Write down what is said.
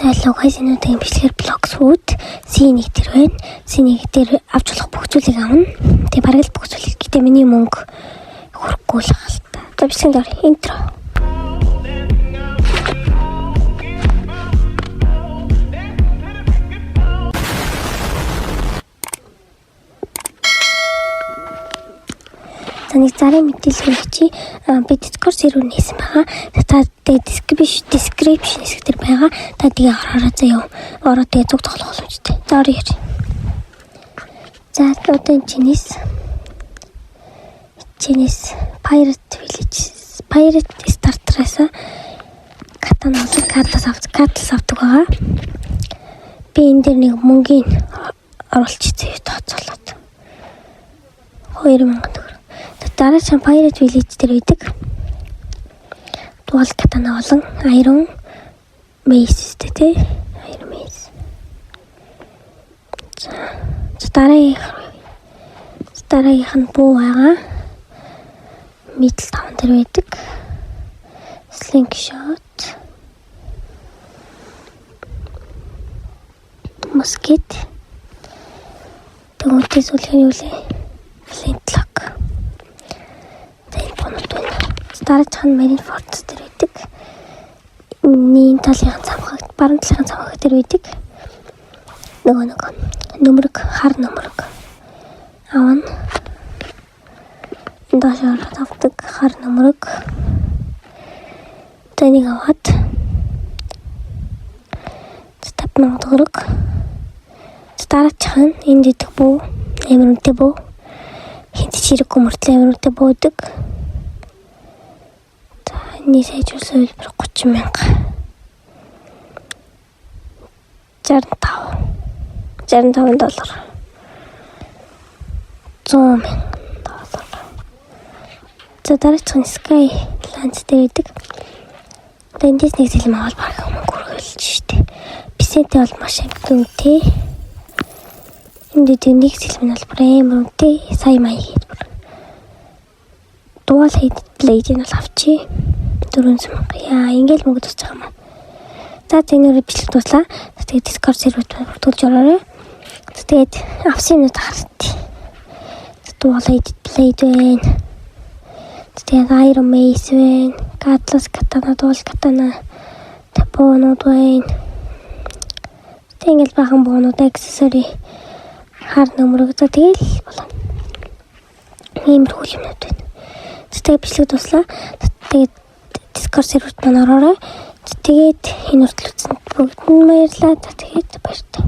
За логосинуудын бичлэгээр блоксwood C1 дээр байна. C1 дээр авч болох бүх зүйлийг авна. Тэгээ бараг л бүх зүйлийг гэдэг миний мөнгө хөрөхгүй л хаалта. За бичлэгийн дор интро. Нэг зарын мэдээлэл чи би Discord сервер нээсэн байгаа. Та description хэсэг дээр байгаа. Та тэгээ хараарай заяа. Ороо тэгээ зүг тоглох боломжтой. За орё яа. За одоо чинээс Pirate Starter-аас катана картас авдаг байгаа. Би энэ дээр нэг мөнгөний оруулчих тооцоолоод 2000 төгрөг. Дараагийн Pirate Village дээр байдаг. Дуал катана болон Iron Mace тий. Iron Mace. За дараагийнх нь буу байгаа. Middle Town дээр байдаг. Slingshot. Musket. Тэгвэл сүлхний үлээ. Flintlock. Дараагийн Marine Fortress дээр байдаг. Нийт талын цамхаг, баруун талын цамхаг дээр байдаг. Нөмрөг, хар нөмрөг. Авна. Дашаар тавдаг хар нөмрөг. Тэнийг аваад 5000 төгрөг. Дараагийн энд идэх буу, амирынтэй буу. Хинт чирэг мөртлөө амирынтэй буудаг. Нэг сайжруулсан хэлбэр 30,000. 65 доллар. 100,000 доллар. За дараагийн Sky Lands дээр байдаг. Тэндээс нэг зэлм аваад баг мөнгө хөргөлж штэ. Бисэнтэй бол маш амттай. Энд нэг зэлм нь бол премиумтэй сая маяг хэлбэр. Дуал Blade нь бол авчи. 400,000. Яа, ингээл мөнгө тусч байгаа юм аа. За зэнээр бичлэг дуслаа. Тэгээд Discord серверт бүртгүүлж ороорой. Тэгээд авсан юмнууд харт. Дуал Blade байна. Тэгээд Iron Mace байна. Cutlass katana, дуал katana. Tapонууд байна. Тэнгэл бахан боонууд accessory хар нөмрөг. За тэгэл болоо. Иймэрхүү юмнууд байна. Тэгээд бичлэг дуслаа. Тэгээд Discord серверт маань ороорой. Тэгээд энэ хүртэл үзсэнд бүгд баярлалаа. Тэгээд баярлалаа.